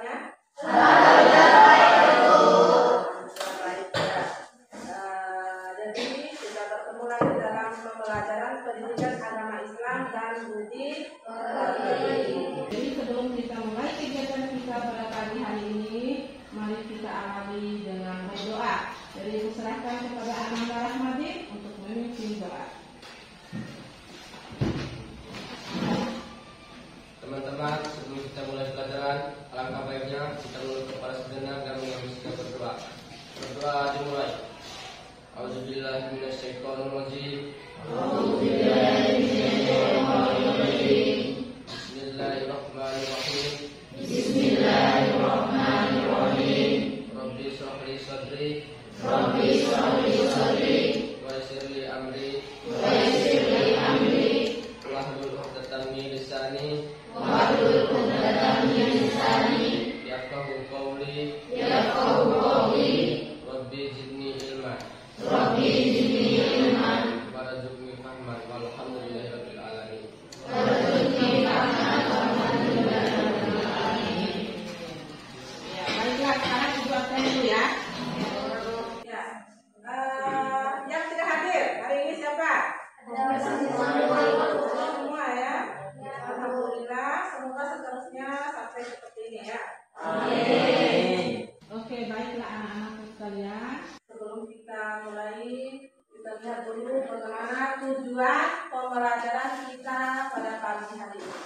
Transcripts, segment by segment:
kabarnya? Jadi kita bertemu lagi dalam pembelajaran pendidikan agama Islam dan budi pekerti. Jadi sebelum kita mulai kegiatan kita pada pagi hari ini, mari kita awali dengan berdoa. Jadi serahkan kepada Ananda Rahmadi untuk memimpin doa. Teman-teman, sebelum kita mulai pelajaran, alangkah baiknya kita menunduk kepala sejenak dan mengambil berdoa. Berdoa dimulai. Auzubillahi minasyaitonirrajim. Bismillahirrahmanirrahim. Bismillahirrahmanirrahim. Rabbi shrah li sadri. Rabbi shrah li sadri. Wa yassir li amri. Wa yassir li amri. Wahlul 'uqdatam min lisani. Wahlul 'uqdatam min lisani. Yafqahu qawli. Yafqahu qawli. Rabbi zidni ilma. Rabbi zidni ilman. Warzuqni fahman. Walhamdulillahirabbil alamin. Warzuqni fahman. Walhamdulillahirabbil alamin. Ya, baiklah, sekarang dibuatkan dulu ya. Ya. Yang tidak hadir hari ini siapa? Semua ya. Alhamdulillah, semoga seterusnya sampai seperti ini ya. Amin. Oke, baiklah anak-anakku sekalian. Sebelum kita mulai, kita lihat dulu bagaimana tujuan pembelajaran kita pada pagi hari ini.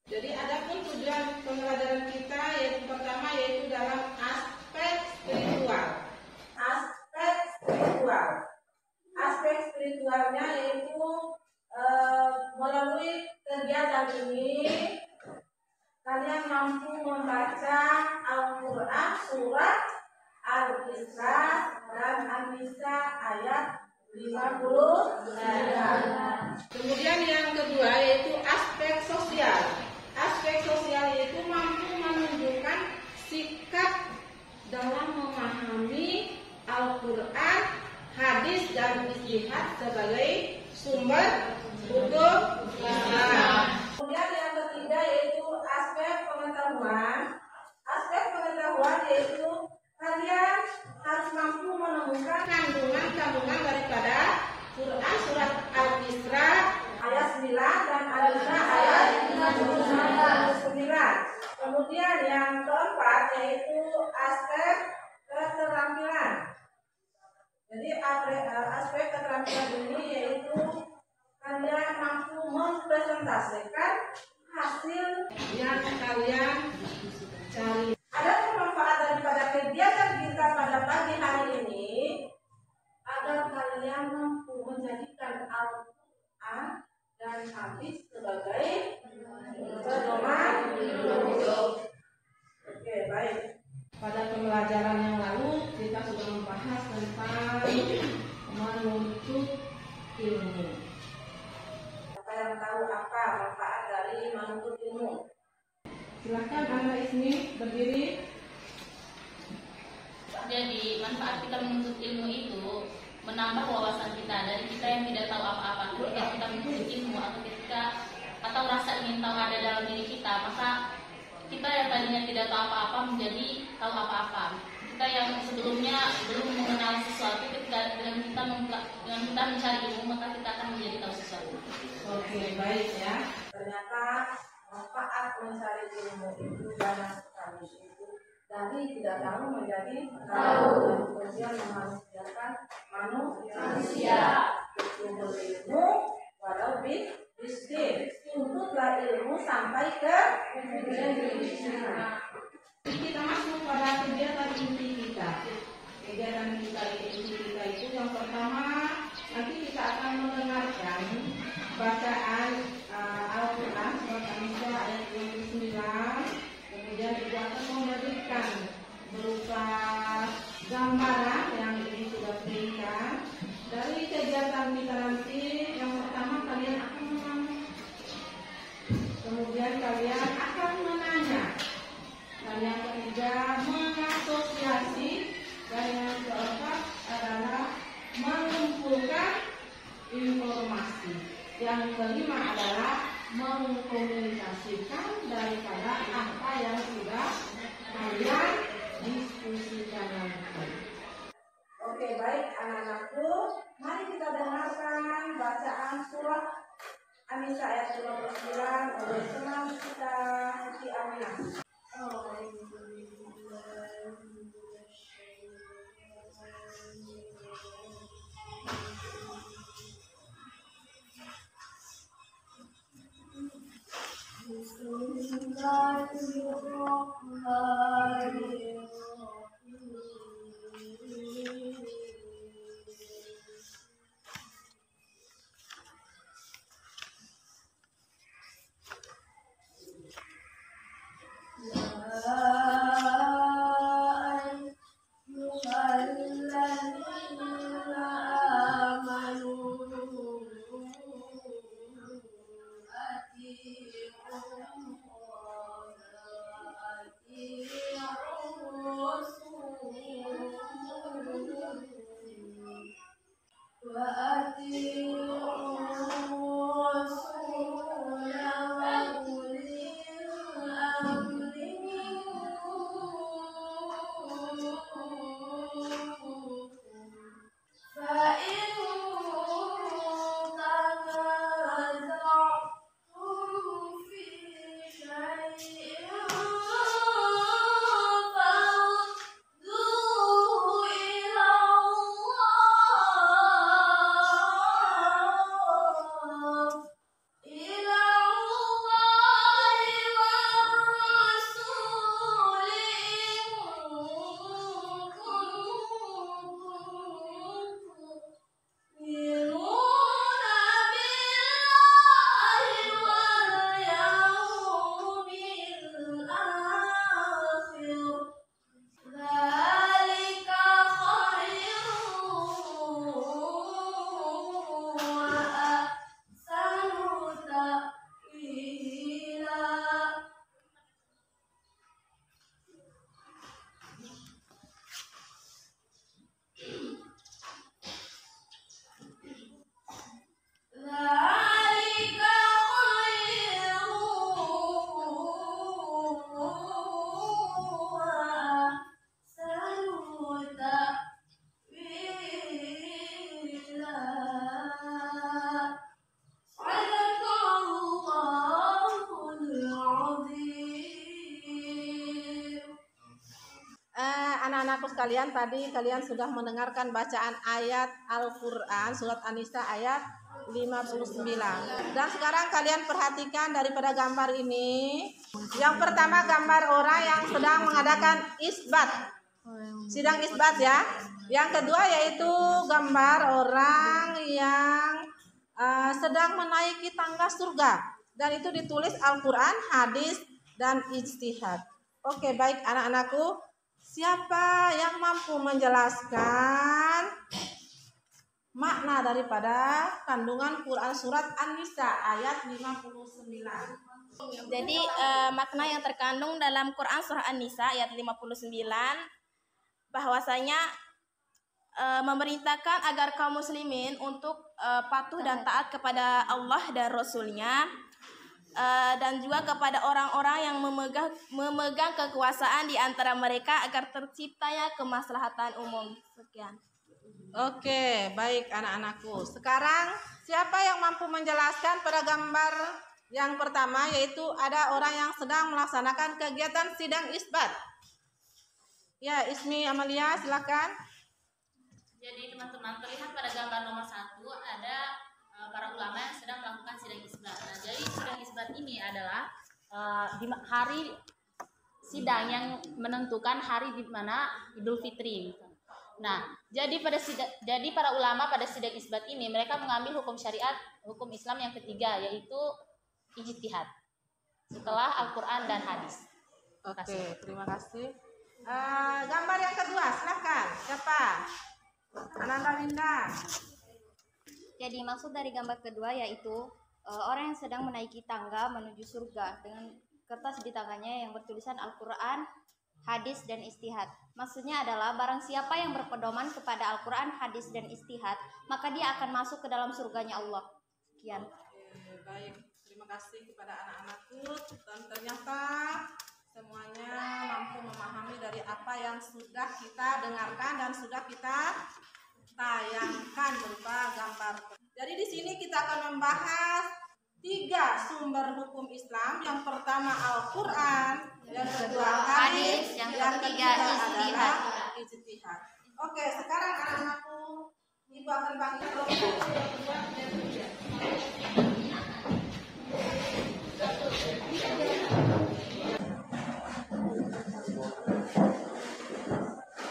Jadi adapun tujuan pembelajaran kita yaitu pertama yaitu dalam aspek spiritual. Aspek spiritual. Aspek spiritualnya yaitu melalui kegiatan ini kalian mampu membaca Al-Quran surat Al-Isra dan An-Nisa ayat 59. Kemudian yang kedua yaitu aspek sosial. Aspek sosial yaitu mampu menunjukkan sikap dalam memahami Al-Quran, hadis dan ijtihad sebagai sumber hukum Islam. Kemudian yang ketiga yaitu aspek pengetahuan. Aspek pengetahuan yaitu kalian harus mampu menemukan kandungan-kandungan daripada Quran surat Al-Isra ayat 9 dan Al-Nisa ayat 59. Kemudian yang keempat yaitu aspek keterampilan. Jadi aspek keterampilan ini yaitu kalian mampu mempresentasikan hasil yang kalian cari. Ada manfaat daripada kegiatan kita pada pagi hari ini agar kalian mampu menjadikan Al-Quran dan hadis sebagai pedoman hidup. Oke, baik. Pada pembelajaran yang lalu kita sudah membahas tentang menuntut ilmu. Siapa yang tahu apa manfaat dari menuntut ilmu? Silakan Anda Ismi berdiri. Jadi manfaat kita menuntut ilmu itu menambah wawasan kita. Dari kita yang tidak tahu apa-apa, ketika kita menuntut ilmu atau rasa ingin tahu ada dalam diri kita, maka kita yang tadinya tidak tahu apa-apa menjadi tahu apa-apa. Kita yang sebelumnya belum mengenal sesuatu, ketika dengan kita mencari ilmu, maka kita akan menjadi tahu sesuatu. Oke, baik ya. Ternyata manfaat mencari ilmu itu banyak sekali. Itu dari tidak tahu menjadi tahu, dan kemudian memanusiakan manusia. Tuntut ilmu walau bisnis. Tuntutlah ilmu sampai ke kita masuk pada kegiatan inti kita. Kegiatan kita itu yang pertama nanti kita akan mendengarkan bacaan Al-Quran surat An-Nisa ayat 29. Kemudian ibu akan memberikan berupa gambaran yang ini sudah diberikan. Dari kegiatan kita nanti yang pertama kalian akan mengambil, kemudian kalian akan menanya, dan yang ketiga mengasosiasi, dan yang keempat adalah mengumpulkan informasi. Yang kelima adalah mengkomunikasikan daripada apa yang sudah anak-anakku sekalian, tadi kalian sudah mendengarkan bacaan ayat Al-Quran surat An-Nisa ayat 59. Dan sekarang kalian perhatikan daripada gambar ini. Yang pertama gambar orang yang sedang mengadakan isbat, sidang isbat ya. Yang kedua yaitu gambar orang yang sedang menaiki tangga surga. Dan itu ditulis Al-Quran, hadis, dan ijtihad. Oke, baik anak-anakku. Siapa yang mampu menjelaskan makna daripada kandungan Quran surat An-Nisa ayat 59? Jadi makna yang terkandung dalam Quran surah An-Nisa ayat 59 bahwasanya memerintahkan agar kaum muslimin untuk patuh dan taat kepada Allah dan Rasul-Nya, dan juga kepada orang-orang yang memegang kekuasaan di antara mereka agar terciptanya kemaslahatan umum. Sekian. Oke, baik anak-anakku. Sekarang siapa yang mampu menjelaskan pada gambar yang pertama, yaitu ada orang yang sedang melaksanakan kegiatan sidang isbat? Ya, Ismi Amalia, silakan. Jadi teman-teman, terlihat pada gambar nomor 1 ada para ulama yang sedang melakukan sidang isbat. Nah, jadi sidang isbat ini adalah di hari sidang yang menentukan hari di mana Idul Fitri. Nah, jadi para ulama pada sidang isbat ini mereka mengambil hukum syariat, hukum Islam yang ketiga, yaitu ijtihad setelah Al-Quran dan hadis. Oke, terima kasih. Gambar yang kedua, silakan. Siapa? Ananda Linda. Jadi maksud dari gambar kedua yaitu orang yang sedang menaiki tangga menuju surga dengan kertas di tangannya yang bertulisan Al-Quran, hadis, dan istihad. Maksudnya adalah barang siapa yang berpedoman kepada Al-Quran, hadis, dan istihad, maka dia akan masuk ke dalam surganya Allah. Sekian. Oke, baik, terima kasih kepada anak-anakku. Dan ternyata semuanya mampu memahami dari apa yang sudah kita dengarkan dan sudah kita tayangkan berupa gambar. Jadi di sini kita akan membahas 3 sumber hukum Islam. Yang pertama Al-Quran, yang kedua hadis, yang ketiga adalah ijtihad. Oke, sekarang anak-anakku, Ibu akan bagi kelompok yang kedua dan ketiga.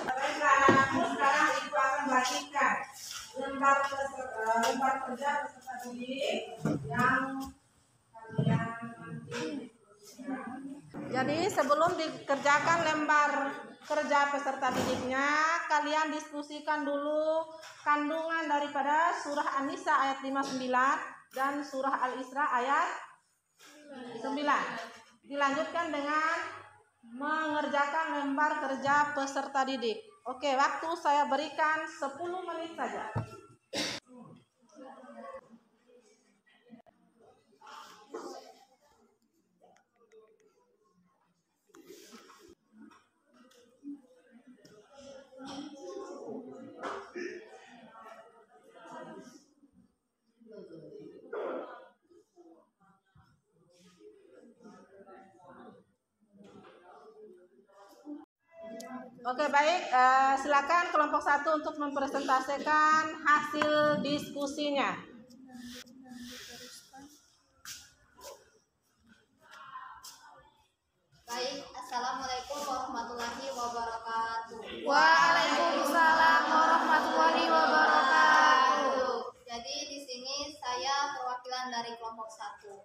Baiklah anak-anakku, sekarang Ibu akan bagikan lembar kerja peserta didik yang kalian nanti. Jadi sebelum dikerjakan lembar kerja peserta didiknya, kalian diskusikan dulu kandungan daripada surah An-Nisa ayat 59 dan surah Al-Isra ayat 9. Dilanjutkan dengan mengerjakan lembar kerja peserta didik. Oke, waktu saya berikan 10 menit saja. Oke, baik, silakan kelompok 1 untuk mempresentasikan hasil diskusinya. Baik, Assalamualaikum warahmatullahi wabarakatuh. Waalaikumsalam warahmatullahi wabarakatuh. Jadi di sini saya perwakilan dari kelompok 1.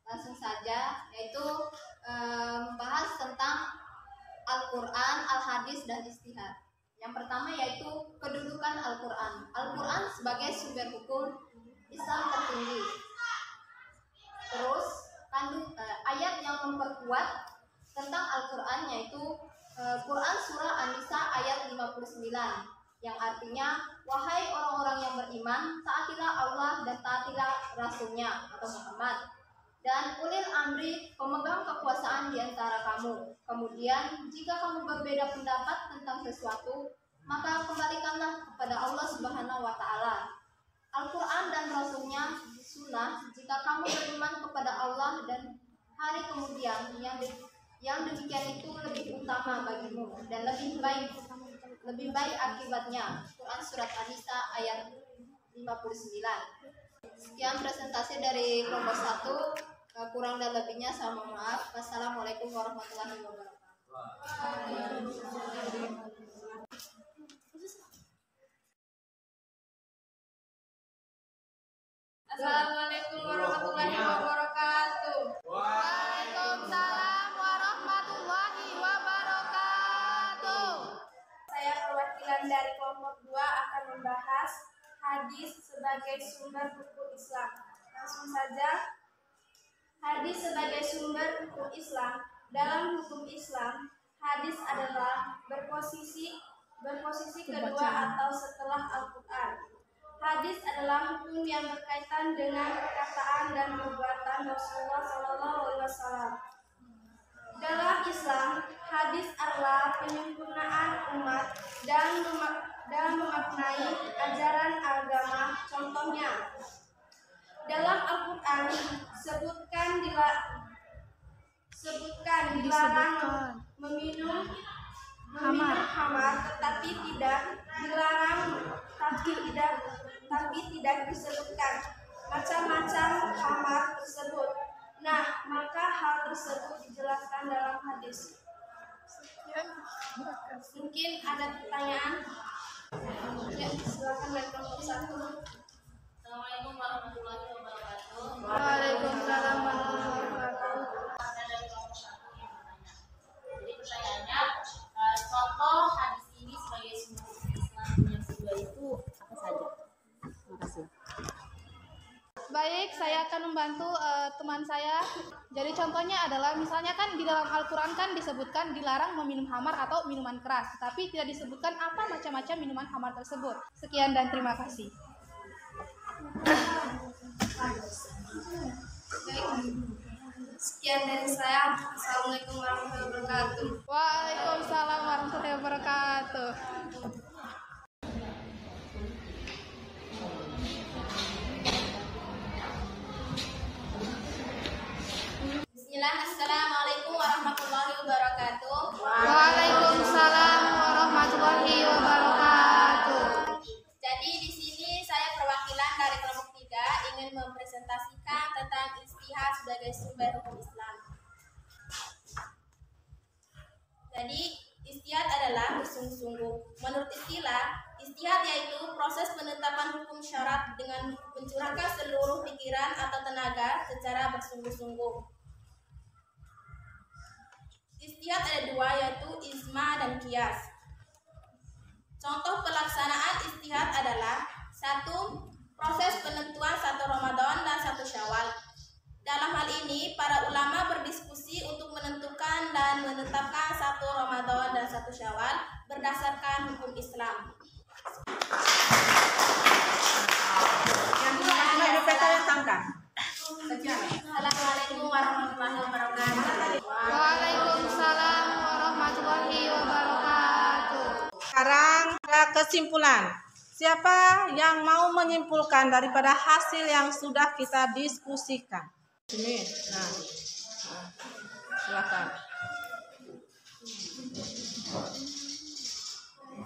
Langsung saja, yaitu membahas tentang Al-Quran, Al-Hadis, dan Istihad. Yang pertama yaitu kedudukan Al-Quran. Al-Quran sebagai sumber hukum Islam tertinggi. Terus ayat yang memperkuat tentang Al-Quran yaitu Quran surah An-Nisa ayat 59 yang artinya, wahai orang-orang yang beriman, taatilah Allah dan taatilah Rasul-Nya atau Muhammad, dan ulil amri, pemegang kekuasaan di antara kamu. Kemudian jika kamu berbeda pendapat tentang sesuatu, maka kembalikanlah kepada Allah Subhanahu wa Ta'ala. Al-Quran dan Rasul-Nya sunnah jika kamu beriman kepada Allah dan hari kemudian Yang demikian itu lebih utama bagimu dan lebih baik akibatnya. Quran Surat An-Nisa ayat 59. Sekian presentasi dari kelompok 1. Kurang dan lebihnya saya mohon maaf. Wassalamualaikum warahmatullahi wabarakatuh. Assalamualaikum warahmatullahi wabarakatuh. Waalaikumsalam warahmatullahi wabarakatuh. Saya perwakilan dari kelompok 2 akan membahas hadis sebagai sumber hukum Islam. Langsung saja. Hadis sebagai sumber hukum Islam. Dalam hukum Islam, hadis adalah berposisi kedua atau setelah Al-Quran. Hadis adalah hukum yang berkaitan dengan perkataan dan perbuatan Rasulullah SAW. Dalam Islam, hadis adalah penyempurnaan umat dan memaknai ajaran agama. Contohnya, dalam Al-Quran sebutkan dilarang meminum khamar, tetapi tidak disebutkan macam-macam khamar tersebut. Nah, maka hal tersebut dijelaskan dalam hadis. Mungkin ada pertanyaan? Ya, silakan dari kelompok 1. Assalamualaikum warahmatullahi wabarakatuh. Waalaikumsalam warahmatullahi wabarakatuh. Jadi pertanyaannya, contoh hadis ini sebagai sumber Islam yang kedua itu apa saja? Terima kasih. Baik, saya akan membantu teman saya. Jadi contohnya adalah misalnya kan di dalam Al-Quran kan disebutkan dilarang meminum khamar atau minuman keras, tapi tidak disebutkan apa macam-macam minuman khamar tersebut. Sekian dan terima kasih. Sekian dari saya. Assalamualaikum warahmatullahi wabarakatuh. Waalaikumsalam warahmatullahi wabarakatuh. Bismillah. Assalamualaikum warahmatullahi wabarakatuh. Waalaikumsalam warahmatullahi wabarakatuh. Jadi di sini saya perwakilan dari kelompok 3 ingin mempresentasikan tentang ijtihad sebagai sumber hukum Islam. Jadi ijtihad adalah bersungguh-sungguh. Menurut istilah, ijtihad yaitu proses penetapan hukum syarat dengan mencurahkan seluruh pikiran atau tenaga secara bersungguh-sungguh. Ijtihad ada 2, yaitu ijma dan qiyas. Contoh pelaksanaan ijtihad adalah 1. Proses penentuan 1 Ramadan dan 1 Syawal. Dalam hal ini, para ulama berdiskusi untuk menentukan dan menetapkan 1 Ramadan dan 1 Syawal berdasarkan hukum Islam. Assalamualaikum warahmatullahi wabarakatuh. Waalaikumsalam warahmatullahi wabarakatuh. Sekarang ada kesimpulan. Siapa yang mau menyimpulkan daripada hasil yang sudah kita diskusikan? Sini. Nah, silakan.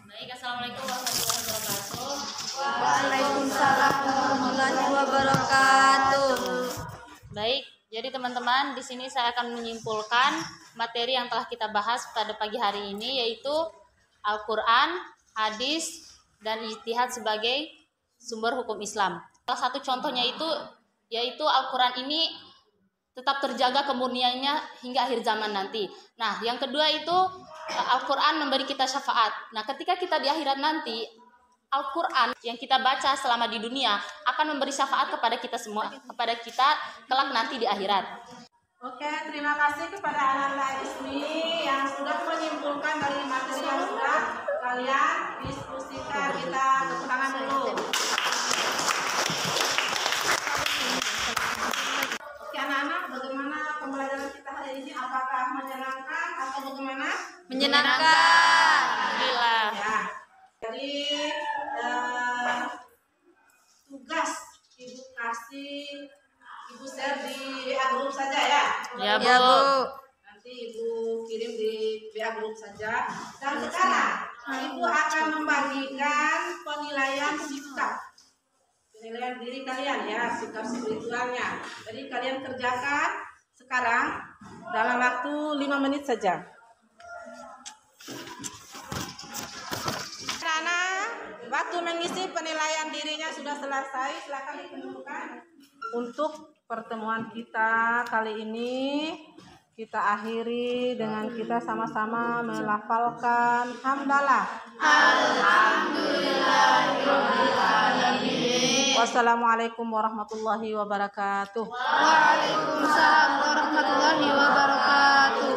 Baik, assalamualaikum warahmatullahi wabarakatuh. Waalaikumsalam warahmatullahi wabarakatuh. Baik, jadi teman-teman, di sini saya akan menyimpulkan materi yang telah kita bahas pada pagi hari ini, yaitu Al-Quran, hadis, dan ijtihad sebagai sumber hukum Islam. Salah satu contohnya yaitu Al-Quran ini tetap terjaga kemurniannya hingga akhir zaman nanti. Nah, yang kedua itu Al-Quran memberi kita syafaat. Nah, ketika kita di akhirat nanti, Al-Quran yang kita baca selama di dunia akan memberi syafaat kepada kita semua, kepada kita kelak nanti di akhirat. Oke, terima kasih kepada Ananda Ismi yang sudah menyimpulkan dari materi yang sudah kalian diskusikan. Kita tepuk tangan dulu. Oke anak-anak, bagaimana pembelajaran kita hari ini? Apakah menyenangkan atau bagaimana? Menyenangkan. Alhamdulillah. Ya. Jadi tugas Ibu kasih, Ibu share di WA group saja ya. Ya, Bu. Nanti Ibu kirim di WA grup saja. Dan sekarang Ibu akan membagikan penilaian sikap, penilaian diri kalian ya, sikap spiritualnya. Jadi kalian kerjakan sekarang dalam waktu 5 menit saja. Waktu mengisi penilaian dirinya sudah selesai, silakan ditentukan. Untuk pertemuan kita kali ini kita akhiri dengan kita sama-sama melafalkan hamdalah. Alhamdulillahirobbilalamin. Wassalamualaikum warahmatullahi wabarakatuh. Waalaikumsalam warahmatullahi wabarakatuh.